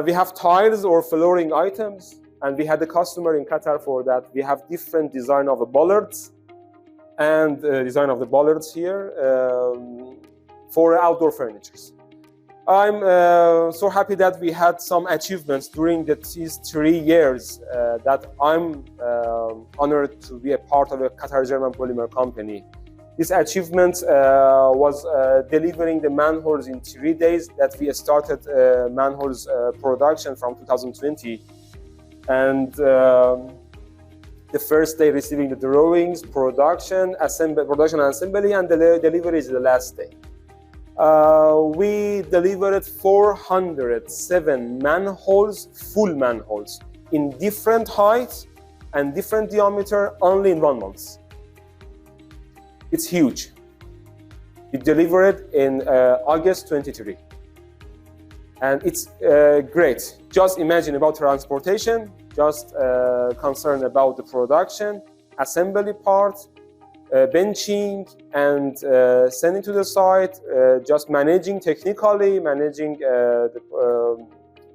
We have tiles or flooring items, and we had a customer in Qatar for that. We have different design of the bollards, and design of the bollards here for outdoor furnitures. I'm so happy that we had some achievements during these 3 years that I'm honored to be a part of a Qatar German Polymer company. This achievement was delivering the manholes in 3 days that we started manholes production from 2020. And the first day receiving the drawings, production and assembly, and the delivery is the last day. We delivered 407 manholes, full manholes, in different heights and different diameter only in 1 month. It's huge. We delivered in August 23. And it's great. Just imagine about transportation, just concerned about the production, assembly part, benching, and sending to the site, just managing technically, managing the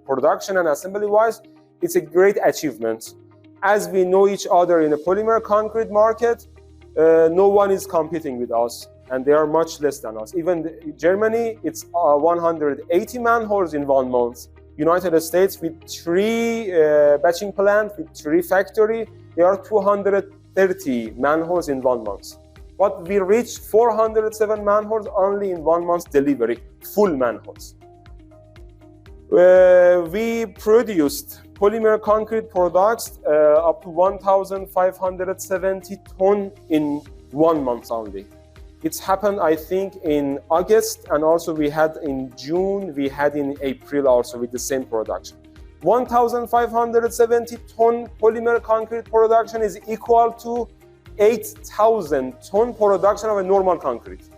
production and assembly-wise. It's a great achievement. As we know each other in the polymer concrete market, no one is competing with us, and they are much less than us. Even Germany, it's 180 manholes in 1 month. United States with 3 batching plants, with 3 factories, there are 230 manholes in 1 month. But we reached 407 manholes only in 1 month delivery, full manholes. We produced polymer concrete products up to 1,570 tons in 1 month only. It's happened, I think, in August, and also we had in June, we had in April also with the same production. 1,570 ton polymer concrete production is equal to 8,000 ton production of a normal concrete.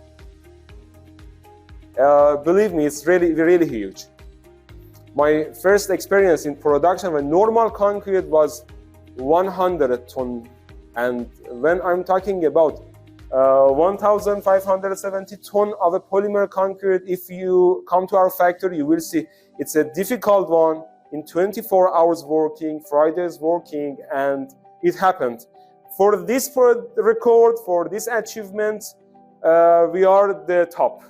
Believe me, it's really, really huge. My first experience in production of a normal concrete was 100 ton. And when I'm talking about 1,570 ton of a polymer concrete, if you come to our factory, you will see it's a difficult one in 24 hours working, Fridays working, and it happened. For this record, for this achievement, we are the top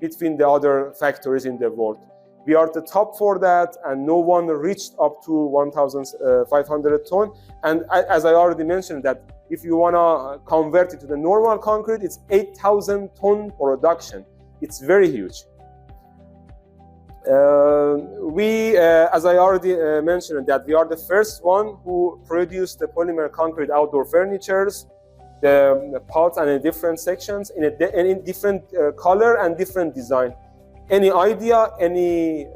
between the other factories in the world. We are the top for that, and no one reached up to 1,500 ton. And as I already mentioned, that if you want to convert it to the normal concrete, it's 8,000 ton production. It's very huge. As I already mentioned, that we are the first one who produced the polymer concrete outdoor furnitures, the parts and in different sections, in different color and different design. Any idea, any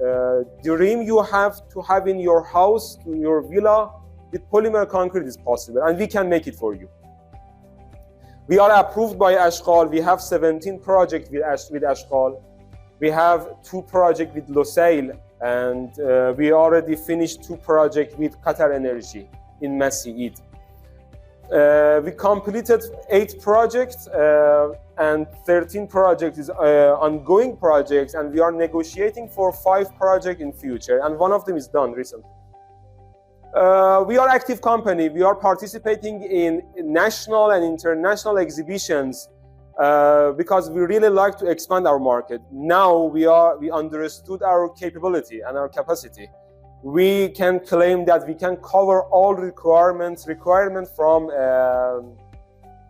dream you have to have in your house, in your villa, with polymer concrete is possible, and we can make it for you. We are approved by ASHGHAL. We have 17 projects with ASHGHAL. We have 2 projects with Losail, and we already finished 2 projects with Qatar Energy in Masjid. We completed 8 projects and 13 projects is ongoing projects, and we are negotiating for 5 projects in future, and one of them is done recently. We are active company. We are participating in national and international exhibitions because we really like to expand our market. Now we understood our capability and our capacity. We can claim that we can cover all requirements from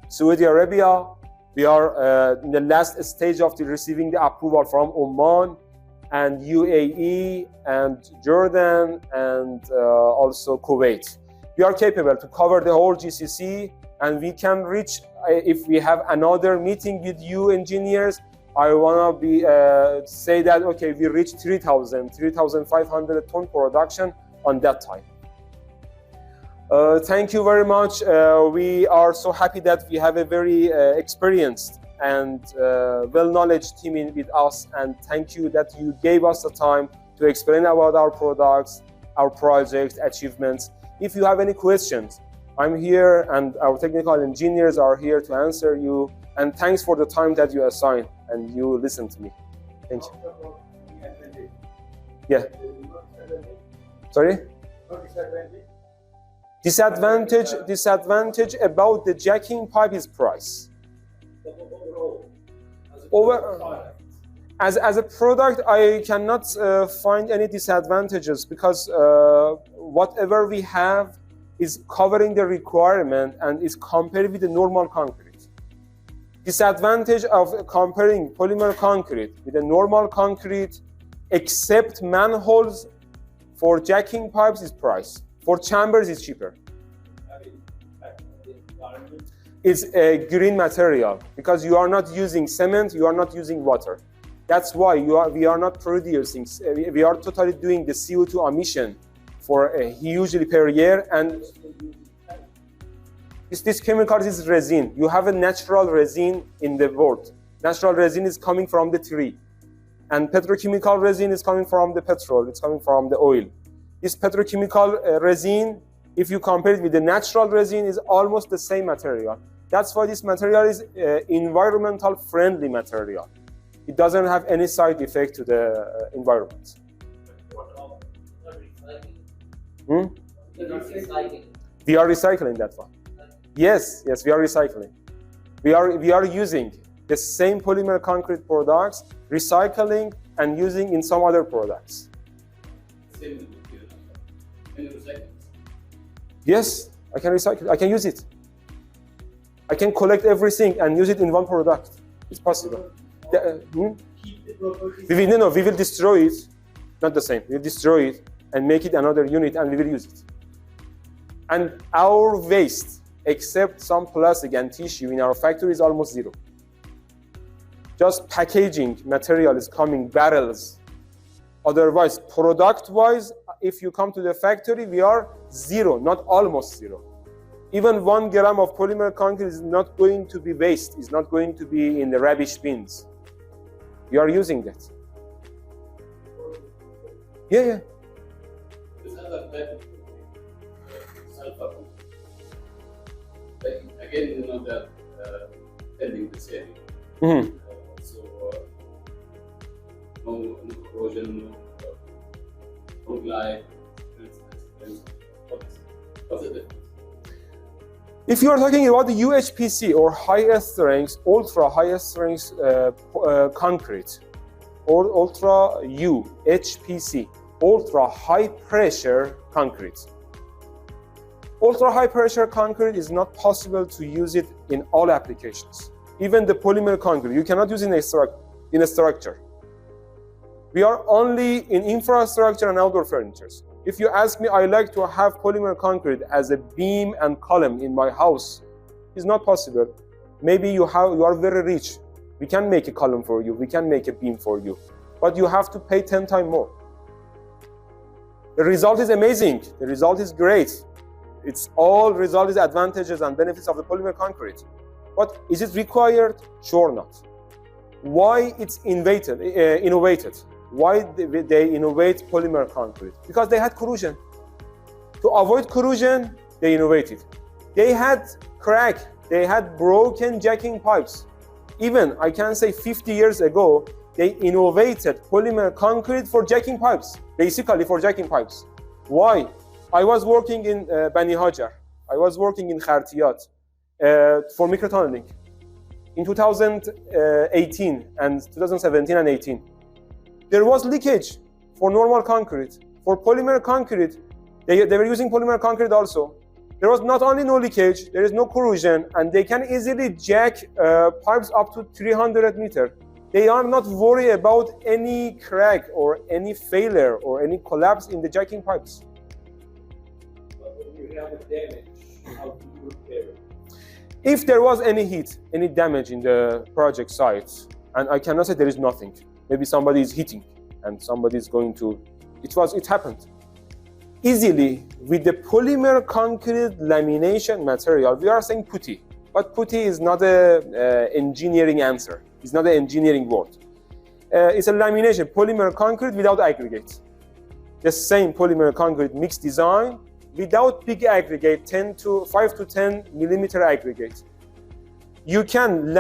Saudi Arabia. We are in the last stage of receiving the approval from Oman and UAE and Jordan and also Kuwait. We are capable to cover the whole GCC, and we can reach, if we have another meeting with you engineers, I want to say that, okay, we reached 3,500 ton production on that time. Thank you very much. We are so happy that we have a very experienced and well-knowledge team with us, and thank you that you gave us the time to explain about our products, our projects, achievements. If you have any questions, I'm here, and our technical engineers are here to answer you. And thanks for the time that you assigned and you listened to me. Thank you. Yeah. Sorry? Disadvantage about the jacking pipe is price. As a product, I cannot find any disadvantages because whatever we have is covering the requirement and is compared with the normal concrete. Disadvantage of comparing polymer concrete with a normal concrete, except manholes for jacking pipes, is price. For chambers, it's cheaper. It's a green material because you are not using cement, you are not using water. That's why we are not producing, we are totally doing the CO2 emission for a hugely per year, and this chemical is resin. You have a natural resin in the world. Natural resin is coming from the tree, and petrochemical resin is coming from the petrol, it's coming from the oil. This petrochemical resin, if you compare it with the natural resin, is almost the same material. That's why this material is environmental friendly material. It doesn't have any side effect to the environment. We are recycling that one. Yes, we are recycling. We are using the same polymer concrete products, recycling and using in some other products. Same material. Can you recycle? Yes, I can recycle. I can use it. I can collect everything and use it in one product. It's possible. Keep the properties. We will destroy it. Not the same. We will destroy it and make it another unit, and we will use it. And our waste, except some plastic and tissue in our factory, is almost zero. Just packaging material is coming, barrels. Otherwise, product-wise, if you come to the factory, we are zero, not almost zero. Even 1 gram of polymer concrete is not going to be waste, it's not going to be in the rubbish bins. We are using that. Yeah. This other type of sulfur. Again, you know that pending the same. No corrosion, no glide, what's the difference? If you are talking about the UHPC or high strength, ultra high strength concrete, or ultra UHPC, ultra high pressure concrete. Ultra high pressure concrete is not possible to use it in all applications. Even the polymer concrete, you cannot use it in a structure. We are only in infrastructure and outdoor furnitures. If you ask me, I like to have polymer concrete as a beam and column in my house, it's not possible. Maybe you are very rich. We can make a column for you, we can make a beam for you, but you have to pay 10 times more. The result is amazing, the result is great. It's all result is advantages and benefits of the polymer concrete. But is it required? Sure not. Why it's innovated? Why they innovate polymer concrete? Because they had corrosion. To avoid corrosion, they innovated. They had crack, they had broken jacking pipes. Even, I can say 50 years ago, they innovated polymer concrete for jacking pipes, basically for jacking pipes. Why? I was working in Bani Hajar. I was working in Khartiyat for microtunneling in 2018 and 2017 and 18. There was leakage for normal concrete. For polymer concrete, they were using polymer concrete also. There was not only no leakage, there is no corrosion, and they can easily jack pipes up to 300 meters. They are not worried about any crack or any failure or any collapse in the jacking pipes. But when you have a damage, how do you repair it? If there was any heat, any damage in the project site, and I cannot say there is nothing. Maybe somebody is hitting and somebody is going to, it happened. Easily, with the polymer concrete lamination material, we are saying putty, but putty is not an engineering answer. It's not an engineering word. It's a lamination, polymer concrete without aggregate. The same polymer concrete mixed design without big aggregate, 5 to 10 millimeter aggregate. You can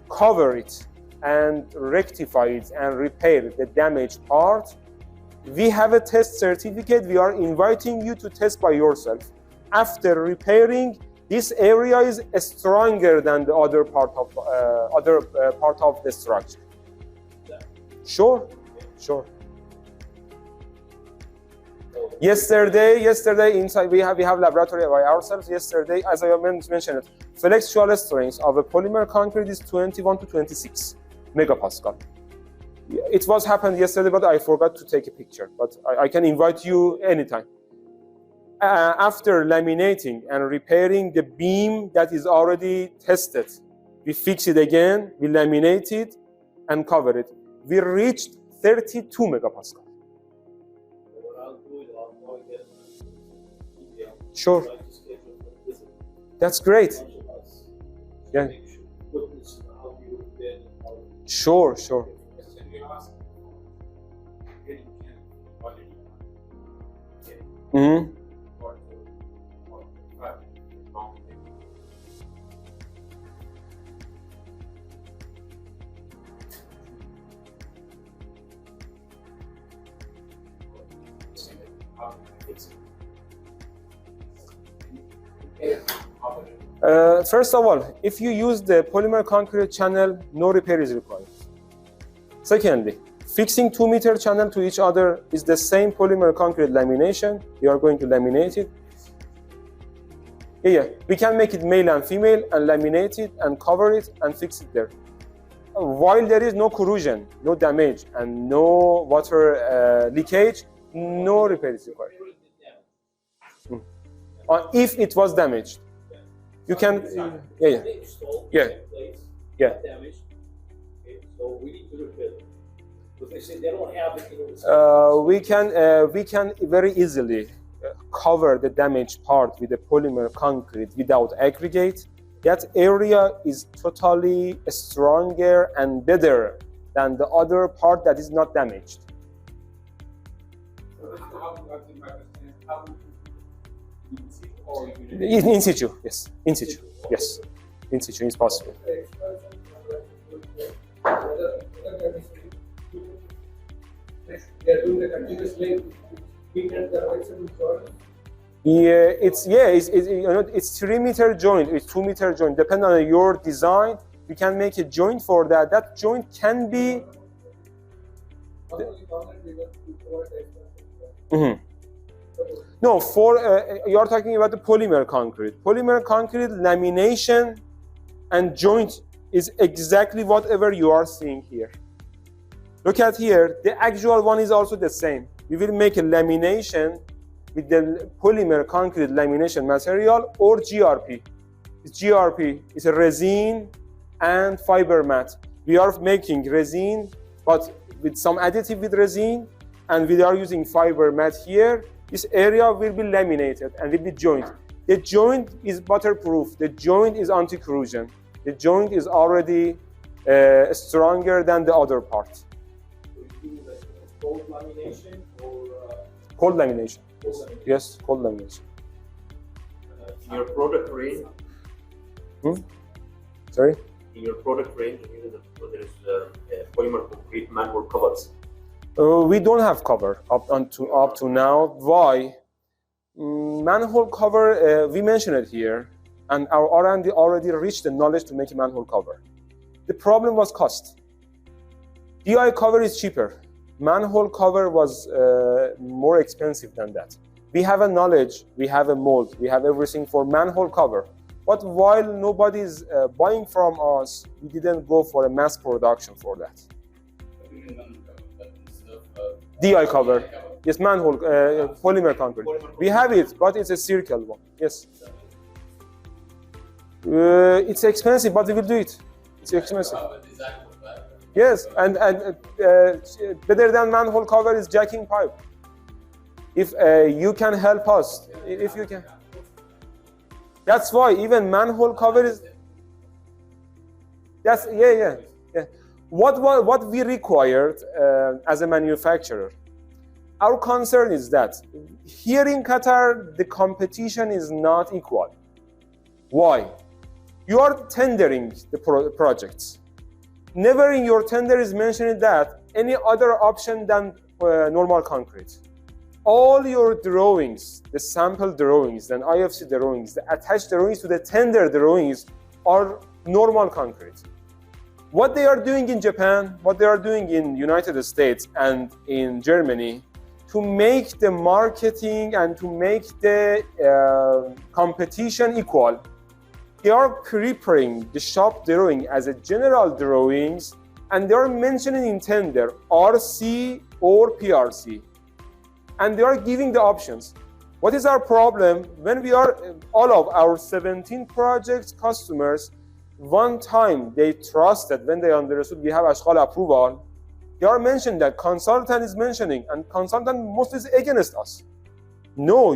cover it and rectify it and repair the damaged part. We have a test certificate. We are inviting you to test by yourself. After repairing, this area is stronger than the other part of the structure. Sure. So Yesterday inside we have laboratory by ourselves. Yesterday, as I mentioned, flexural strength of a polymer concrete is 21 to 26 megapascal. It was happened yesterday, but I forgot to take a picture. But I can invite you anytime. After laminating and repairing the beam that is already tested, we fix it again, we laminate it and cover it. We reached 32 megapascal. Sure. That's great. Yeah. Sure. Mm-hmm. First of all, if you use the polymer concrete channel, no repair is required. Secondly, fixing 2-meter channel to each other is the same polymer concrete lamination. You are going to laminate it. Yeah, we can make it male and female and laminate it and cover it and fix it there. While there is no corrosion, no damage, and no water leakage, no repair is required. If it was damaged. You can, yeah. Damaged. Okay, so we need to repair it. Because they say they don't have it. We can very easily cover the damaged part with the polymer concrete without aggregate. That area is totally stronger and better than the other part that is not damaged. In situ, yes. In situ, yes. In situ is possible. Yeah, it's 3-meter joint, it's 2-meter joint. Depending on your design, we can make a joint for that. That joint can be. Mm-hmm. No, you are talking about the polymer concrete. Polymer concrete lamination and joint is exactly whatever you are seeing here. Look at here, the actual one is also the same. We will make a lamination with the polymer concrete lamination material or GRP. GRP is a resin and fiber mat. We are making resin, but with some additive with resin, and we are using fiber mat here. This area will be laminated and will be joint. The joint is waterproof. The joint is anti-corrosion. The joint is already stronger than the other part. So you do like cold lamination or cold lamination? Yes, cold lamination. In your product range? Sorry? In your product range, there is polymer concrete manhole covers. We don't have cover up to now. Why? Manhole cover, we mentioned it here, and our R&D already reached the knowledge to make a manhole cover. The problem was cost. DI cover is cheaper. Manhole cover was more expensive than that. We have a knowledge, we have a mold, we have everything for manhole cover. But while nobody's buying from us, we didn't go for a mass production for that. DI cover, yes, manhole, polymer concrete. We have it, but it's a circle one, yes. It's expensive, but we will do it. It's expensive. Yes, and better than manhole cover is jacking pipe. If you can help us, if you can. That's why even manhole cover is. That's yeah. What we required as a manufacturer, our concern is that here in Qatar the competition is not equal. Why? You are tendering the projects. Never in your tender is mentioned that any other option than normal concrete. All your drawings, the sample drawings, then IFC drawings, the attached drawings to the tender drawings are normal concrete. What they are doing in Japan, what they are doing in United States and in Germany, to make the marketing and to make the competition equal. They are preparing the shop drawing as a general drawings, and they are mentioning in tender RC or PRC, and they are giving the options. What is our problem? When we are, all of our 17 projects customers, one time they trusted, when they understood we have ASHGHAL approval, they are mentioning that consultant is mentioning, and consultant mostly is against us. No,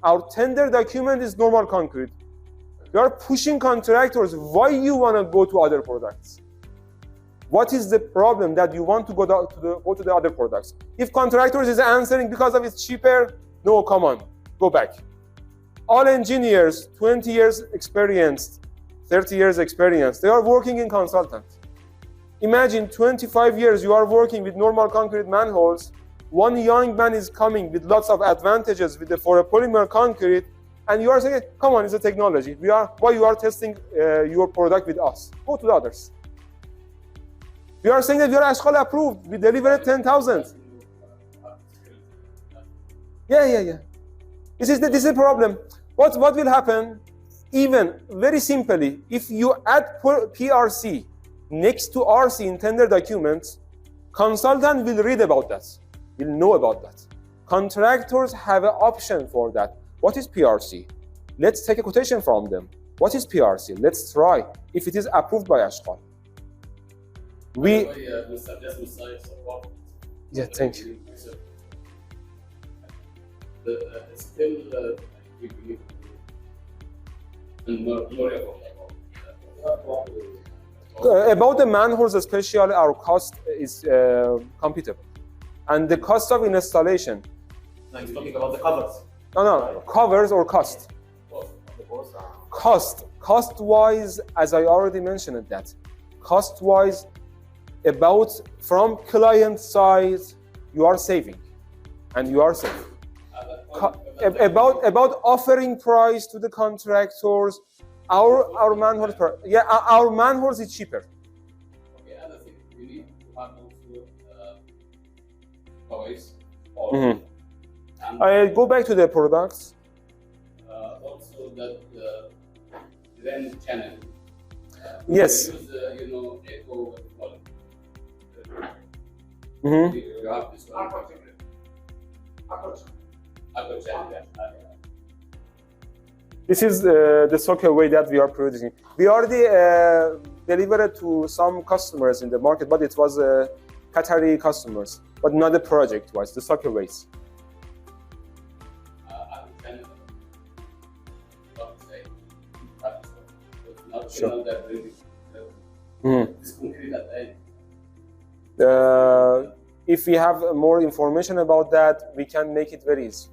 our tender document is normal concrete. You are pushing contractors. Why you want to go to other products? What is the problem that you want to go to the other products? If contractors is answering because of it's cheaper, no, come on, go back. All engineers, 20 years experienced, 30 years experience, they are working in consultant. Imagine 25 years you are working with normal concrete manholes. One young man is coming with lots of advantages for a polymer concrete, and you are saying, come on, it's a technology. Why you are testing your product with us? Go to the others. We are saying that we are ASHGHAL approved. We delivered 10,000. Yeah. This is the problem. What will happen? Even very simply, if you add PRC next to RC in tender documents, consultant will read about that, will know about that. Contractors have an option for that. What is PRC? Let's take a quotation from them. What is PRC? Let's try if it is approved by ASHGHAL. We suggest site support. Yeah, thank you. Still, we believe and more about the manholes, especially our cost is computable, and the cost of installation. No, he's talking about the covers. No, covers or cost. Cost-wise, as I already mentioned that, cost-wise, about from client side, you are saving, and you are safe. About offering price to the contractors, our manholes, our manholes is cheaper. Okay, other thing, we need to have also covers. I go back to the products. Also that drain channel. Yes. We use, echo column. You have this one. Upper channel. This is the socket way that we are producing. We already delivered to some customers in the market, but it was Qatari customers, but not the project was the socket ways. Sure. If we have more information about that, we can make it very easy.